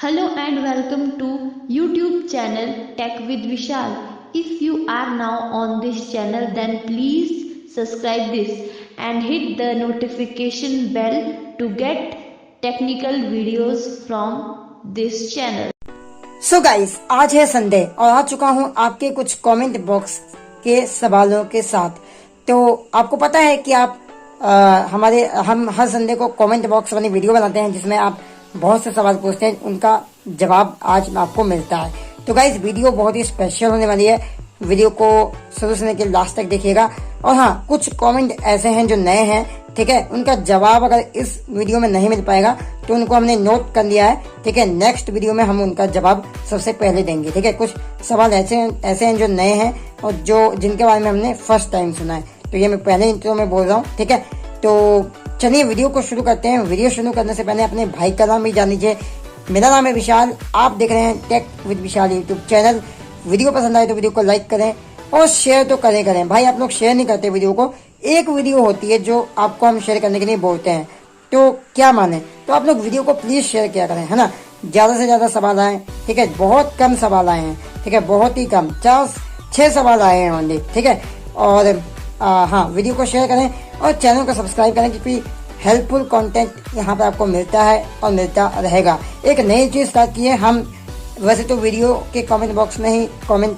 Hello and welcome to YouTube channel Tech with Vishal. If you are now on this channel then please subscribe this and hit the notification bell to get technical videos from this channel. So guys, आज है Sunday और आ चुका हूँ आपके कुछ comment box के सवालों के साथ। तो आपको पता है कि आप हम हर संडे को कमेंट बॉक्स वाली वीडियो बनाते हैं जिसमें आप बहुत से सवाल पूछते हैं, उनका जवाब आज आपको मिलता है। तो गाइस, वीडियो बहुत ही स्पेशल होने वाली है, वीडियो को शुरू से लेकर लास्ट तक देखिएगा। और हाँ, कुछ कमेंट ऐसे हैं जो नए हैं, ठीक है, उनका जवाब अगर इस वीडियो में नहीं मिल पाएगा तो उनको हमने नोट कर लिया है, ठीक है। नेक्स्ट वीडियो में हम उनका जवाब सबसे पहले देंगे, ठीक है। कुछ सवाल ऐसे हैं जो नए हैं और जिनके बारे में हमने फर्स्ट टाइम सुना है, तो ये मैं पहले इंट्रो में बोल रहा हूँ, ठीक है। तो चलिए वीडियो को शुरू करते हैं। वीडियो शुरू करने से पहले अपने भाई का नाम भी जान लीजिए। मेरा नाम है विशाल, आप देख रहे हैं tech with Vishal YouTube channel. Video पसंद आए तो वीडियो को लाइक करें और शेयर तो करें भाई। आप लोग शेयर नहीं करते वीडियो को। एक वीडियो होती है जो आपको हम शेयर करने के लिए बोलते हैं, तो क्या माने, तो आप लोग वीडियो को प्लीज शेयर किया करें, है ना। ज्यादा से ज्यादा सवाल आए, ठीक है। बहुत कम सवाल आए हैं, ठीक है, बहुत ही कम, 4-6 सवाल आए हैं ओनली, ठीक है। और हाँ, वीडियो को शेयर करें और चैनल को सब्सक्राइब करें क्योंकि हेल्पफुल कंटेंट यहाँ पे आपको मिलता है और मिलता रहेगा। एक नई चीज स्टार्ट की है हम। वैसे तो वीडियो के कमेंट बॉक्स में ही कमेंट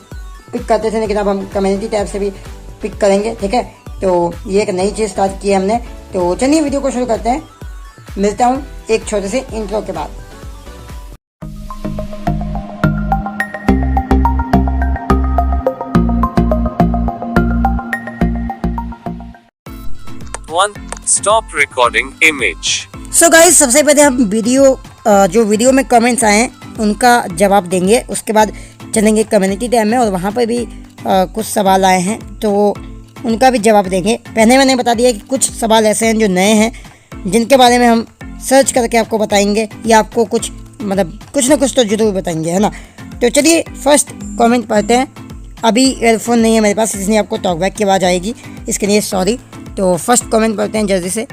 पिक करते थे, लेकिन अब हम कम्युनिटी टैब से भी पिक करेंगे, ठीक है। तो ये एक नई चीज स्टार्ट की है हमने। तो चलिए वीडियो को शुरू करते हैं। मिलता हूँ एक छोटे से इंट्रो के बाद। Stop recording image. So guys, सबसे पहले हम वीडियो में कमेंट्स आए हैं उनका जवाब देंगे। उसके बाद चलेंगे कम्युनिटी टैब में और वहाँ पर भी कुछ सवाल आए हैं तो उनका भी जवाब देंगे। पहले मैंने बता दिया कि कुछ सवाल ऐसे हैं जो नए हैं जिनके बारे में हम सर्च करके आपको बताएंगे या आपको कुछ ना कुछ तो जरूर बताएंगे, है ना। तो चलिए फर्स्ट कमेंट पढ़ते हैं। अभी ईयरफोन नहीं है मेरे पास, इसलिए आपको टॉकबैक की आवाज़ आएगी, इसके लिए सॉरी। तो फर्स्ट कमेंट पढ़ते हैं जल्दी से।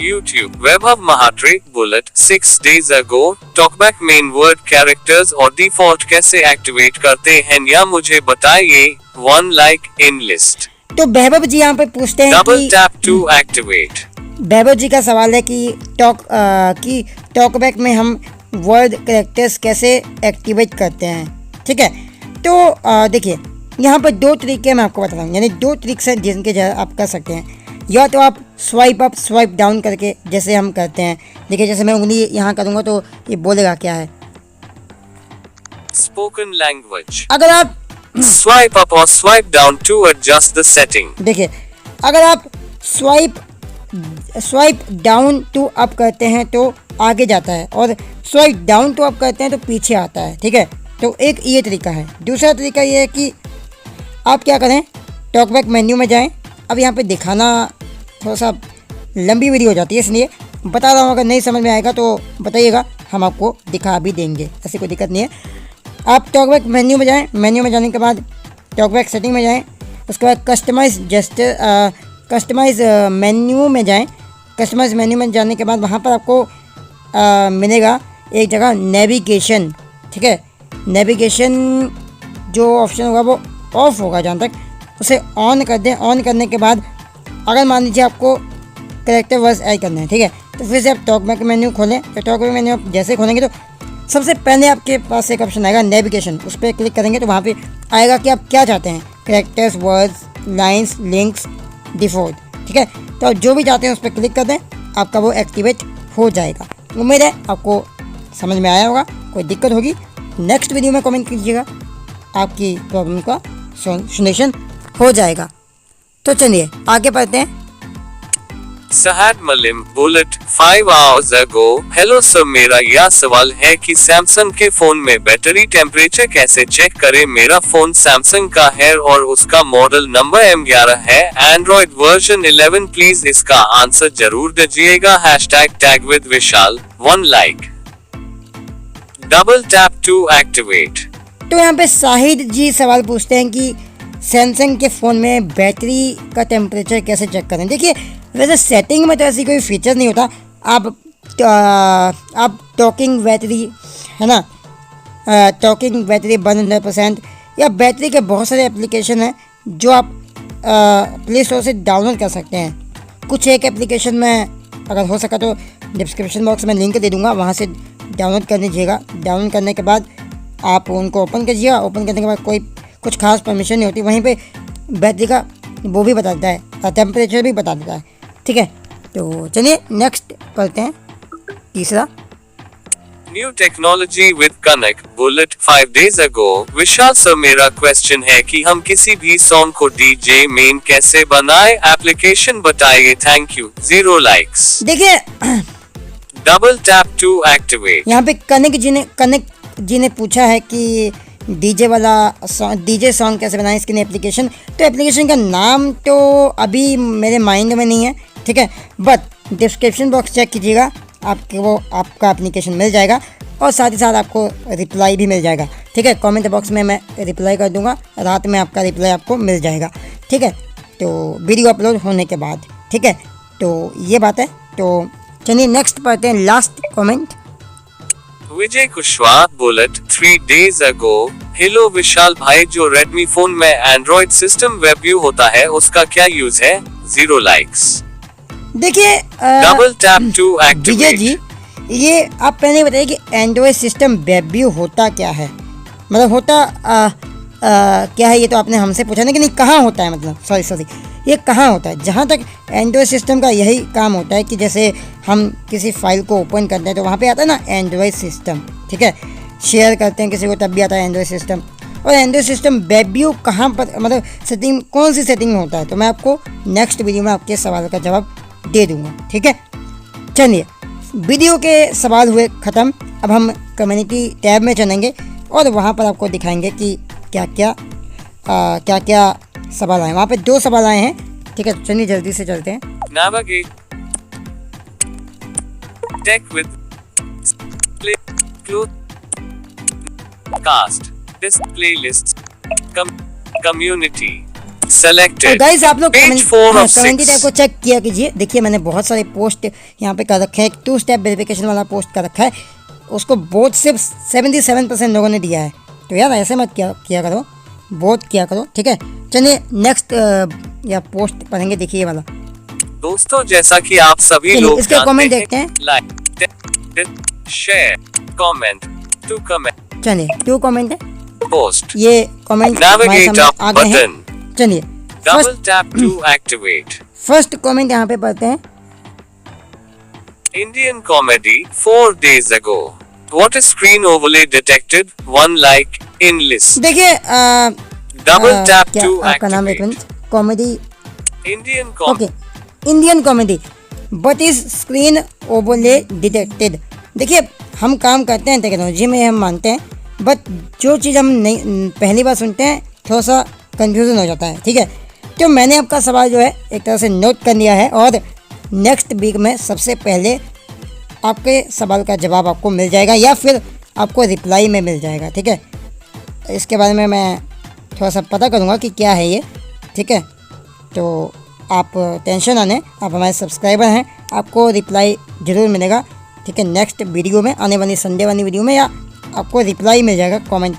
YouTube Webhub Mahatre Bullet 6 days ago TalkBack main word characters और default कैसे एक्टिवेट करते हैं या मुझे बताइए। 1 like in list। तो वैभव जी यहाँ पे पूछते हैं डबल टैप टू एक्टिवेट। वैभव जी का सवाल है कि टॉकबैक में हम वर्ड कैरेक्टर्स कैसे एक्टिवेट करते हैं, ठीक है। तो देखिए, यहाँ पर 2 तरीके मैं आपको बता रहा हूँ, यानी 2 ट्रिक्स हैं जिनके आप कर सकते हैं। या तो आप स्वाइप अप स्वाइप डाउन करके जैसे हम करते हैं, देखिए जैसे मैं उंगली यहाँ करूँगा तो ये बोलेगा क्या है, स्पोकन लैंग्वेज। अगर आप स्वाइप अप और swipe down to adjust the setting. देखिए, अगर आप स्वाइप डाउन टू अप करते हैं तो आगे जाता है और स्वाइप डाउन टू अप करते हैं तो पीछे आता है, ठीक है। तो एक ये तरीका है। दूसरा तरीका ये है कि आप क्या करें, टॉकबैक मेन्यू में जाएं। अब यहाँ पे दिखाना थोड़ा सा लंबी वीडियो हो जाती है, इसलिए बता रहा हूँ। अगर नहीं समझ में आएगा तो बताइएगा, हम आपको दिखा भी देंगे, ऐसी कोई दिक्कत नहीं है। आप टॉकबैक मेन्यू में जाएं। मेन्यू में जाने के बाद टॉकबैक सेटिंग में जाएं। उसके बाद कस्टमाइज मेन्यू में जाएं। कस्टमाइज मेन्यू में जाने के बाद वहाँ पर आपको मिलेगा एक जगह नेविगेशन, ठीक है। नेविगेशन जो ऑप्शन होगा वो ऑफ होगा, जहाँ तक उसे ऑन कर दें। ऑन करने के बाद अगर मान लीजिए आपको कैरेक्टर वर्ड्स ऐड करने हैं, ठीक है, तो फिर से आप टॉकबैक मेन्यू खोलें। तो टॉकबैक मेन्यू आप जैसे खोलेंगे तो सबसे पहले आपके पास एक ऑप्शन आएगा नेविगेशन, उस पर क्लिक करेंगे तो वहाँ पे आएगा कि आप क्या चाहते हैं, characters, words, lines, links, default, ठीक है। तो आप जो भी चाहते हैं उस पर क्लिक कर दें, आपका वो एक्टिवेट हो जाएगा। उम्मीद है आपको समझ में आया होगा। कोई दिक्कत होगी नेक्स्ट वीडियो में कमेंट कीजिएगा, आपकी प्रॉब्लम का सॉल्यूशन हो जाएगा। तो चलिए आगे बढ़ते हैं। सहद मलिम bullet 5 hours ago hello sir, मेरा यह सवाल है कि सैमसंग के फोन में बैटरी टेम्परेचर कैसे चेक करें। मेरा फोन सैमसंग का है और उसका मॉडल नंबर M11 है, एंड्रॉइड वर्जन 11। प्लीज इसका आंसर जरूर दीजिएगा। #Tag with Vishal 1 like। Double tap to activate. तो यहाँ पे शाहिद जी सवाल पूछते हैं कि सैमसंग के फ़ोन में बैटरी का टेम्परेचर कैसे चेक करें। देखिए, वैसे सेटिंग में तो ऐसी कोई फीचर नहीं होता। आप टॉकिंग बैटरी है ना, टॉकिंग बैटरी 100%, या बैटरी के बहुत सारे एप्लीकेशन हैं जो आप प्ले स्टोर से डाउनलोड कर सकते हैं। कुछ एक एप्लीकेशन में अगर हो सका तो डिस्क्रिप्शन बॉक्स में लिंक दे दूंगा, वहाँ से डाउनलोड कर लीजिएगा। डाउनलोड करने के बाद आप उनको ओपन कीजिएगा। ओपन करने के बाद कोई कुछ खास परमिशन नहीं होती, वहीं पे बैटरी का वो भी बता देता है, टेम्परेचर भी बता देता है, ठीक है। तो चलिए नेक्स्ट पढ़ते हैं, तीसरा। New technology with connect bullet 5 days ago। Vishal sir, मेरा क्वेश्चन है कि हम किसी भी सॉन्ग को डीजे मेन कैसे बनाए, एप्लीकेशन बताइए, थैंक यू, 0 likes। देखिए डबल टैप टू एक्टिवेट। यहाँ पे कनेक्ट जी ने पूछा है कि डीजे वाला डीजे सॉन्ग कैसे बनाएं, इसके लिए एप्लीकेशन। तो एप्लीकेशन का नाम तो अभी मेरे माइंड में नहीं है, ठीक है, बट डिस्क्रिप्शन बॉक्स चेक कीजिएगा, आपके वो आपका एप्लीकेशन मिल जाएगा और साथ ही साथ आपको रिप्लाई भी मिल जाएगा, ठीक है। कमेंट बॉक्स में मैं रिप्लाई कर दूंगा, रात में आपका रिप्लाई आपको मिल जाएगा, ठीक है, तो वीडियो अपलोड होने के बाद, ठीक है। तो ये बात है। तो चलिए नेक्स्ट पढ़ते हैं, last comment. Vijay Kushwaha bullet 3 days ago। Hello Vishal भाई, जो रेडमी फोन में एंड्रॉइड सिस्टम WebView होता है उसका क्या यूज है, 0 likes। देखिए double tap to Vijay activate. जी, ये आप पहले बताइए कि एंड्रॉयड सिस्टम WebView होता क्या है, मतलब होता क्या है, ये तो आपने हमसे पूछा ना कि नहीं कहाँ होता है, मतलब सॉरी ये कहाँ होता है। जहाँ तक एंड्रॉयड सिस्टम का यही काम होता है कि जैसे हम किसी फाइल को ओपन करते हैं तो वहाँ पे आता है ना एंड्रॉयड सिस्टम, ठीक है, शेयर करते हैं किसी को तब भी आता है एंड्रॉयड सिस्टम। और एंड्रॉयड सिस्टम WebView कहाँ पर, मतलब सेटिंग कौन सी सेटिंग में होता है, तो मैं आपको नेक्स्ट वीडियो में आपके सवाल का जवाब दे दूँगा, ठीक है। चलिए वीडियो के सवाल हुए ख़त्म, अब हम कम्युनिटी टैब में चलेंगे और वहाँ पर आपको दिखाएंगे कि क्या क्या सवाल आए। वहाँ पे 2 सवाल आए हैं, ठीक है, चलिए जल्दी से चलते हैं। Navigate Tech with Play Cast Display Lists Community Selected। Guys आप लोग Page 4 of कमेंटी 6। टैब को चेक किया कीजिए। देखिए मैंने बहुत सारे पोस्ट यहाँ पे कर रखे हैं, 2 स्टेप वेरिफिकेशन वाला पोस्ट कर रखा है, उसको वोट सिर्फ 77% लोगों ने दिया है। तो यार ऐसे मत किया करो, वोट किया करो, ठीक है। चलिए नेक्स्ट या पोस्ट पढ़ेंगे, देखिए ये वाला। दोस्तों, जैसा कि आप सभी लोग इसके कमेंट देखते हैं। Like share comment to comment. चलिए 2 कमेंट है, पोस्ट ये कमेंट Navigate up आ गए हैं। button। चलिए double tap to activate. First comment यहाँ पे पढ़ते हैं। Indian comedy 4 days ago। What is screen overlay detected, 1 like in list। देखिए डबल टैप क्या टू आपका नाम activate. Comedy, Indian okay, Indian comedy but is screen overlay detected. देखिए हम काम करते हैं टेक्नोलॉजी में, हम मानते हैं, बट जो चीज़ हम नहीं पहली बार सुनते हैं थोड़ा सा कंफ्यूजन हो जाता है, ठीक है। तो मैंने आपका सवाल जो है एक तरह से नोट कर लिया है और नेक्स्ट वीक में सबसे पहले आपके सवाल का जवाब आपको मिल जाएगा या फिर आपको रिप्लाई में मिल जाएगा, ठीक है। इसके बारे में मैं थोड़ा सा पता करूँगा कि क्या है ये, ठीक है। तो आप टेंशन ना लें, आप हमारे सब्सक्राइबर हैं, आपको रिप्लाई ज़रूर मिलेगा, ठीक है। नेक्स्ट वीडियो में, आने वाली संडे वाली वीडियो में, या आपको रिप्लाई मिल जाएगा कमेंट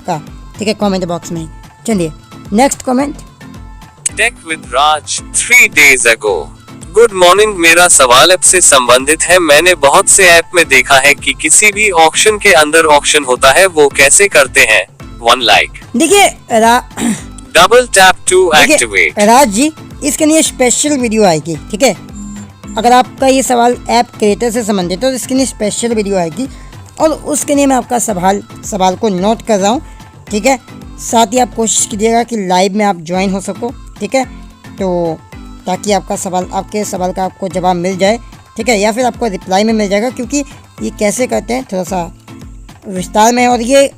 का, ठीक है, कमेंट बॉक्स में। चलिए next comment. Tech with Raj 3 days ago। Good morning, मेरा सवाल ऐप से संबंधित है। मैंने बहुत से ऐप में देखा है कि किसी भी ऑक्शन के अंदर ऑक्शन होता है, वो कैसे करते हैं, 1 like। देखिए double tap to activate. Raj ji, इसके लिए स्पेशल वीडियो आएगी, ठीक है। अगर आपका ये सवाल ऐप क्रिएटर से संबंधित है तो इसके लिए स्पेशल वीडियो आएगी और उसके लिए मैं आपका सवाल को नोट कर रहा हूँ, ठीक है। साथ ही आप कोशिश कीजिएगा कि लाइव में आप ज्वाइन हो सको, ठीक है, तो ताकि आपके सवाल का आपको जवाब मिल जाए, ठीक है, या फिर आपको रिप्लाई में मिल जाएगा, क्योंकि ये कैसे करते हैं थोड़ा सा विस्तार में है और ये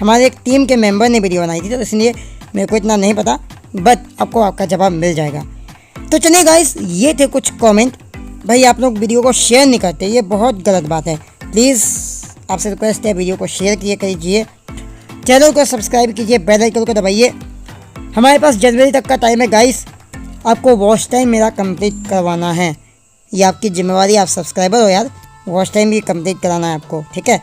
हमारे एक टीम के मेंबर ने वीडियो बनाई थी, तो इसलिए मेरे को इतना नहीं पता, बट आपको आपका जवाब मिल जाएगा। तो चलिए गाइस, ये थे कुछ कमेंट। भाई आप लोग वीडियो को शेयर नहीं करते, ये बहुत गलत बात है। प्लीज़ आपसे रिक्वेस्ट है, वीडियो को शेयर कीजिए, चैनल को सब्सक्राइब कीजिए, बेल आइकन को दबाइए। हमारे पास जनवरी तक का टाइम है गाइस, आपको वॉच टाइम मेरा कंप्लीट करवाना है, ये आपकी जिम्मेवारी, आप सब्सक्राइबर हो यार, वॉच टाइम भी कंप्लीट कराना है आपको, ठीक है।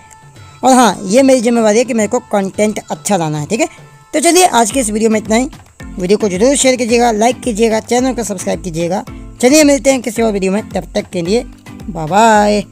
और हाँ, ये मेरी जिम्मेवारी है कि मेरे को कंटेंट अच्छा लाना है, ठीक है। तो चलिए आज के इस वीडियो में इतना ही। वीडियो को जरूर शेयर कीजिएगा, लाइक कीजिएगा, चैनल को सब्सक्राइब कीजिएगा। चलिए मिलते हैं किसी और वीडियो में, तब तक के लिए बाय बाय।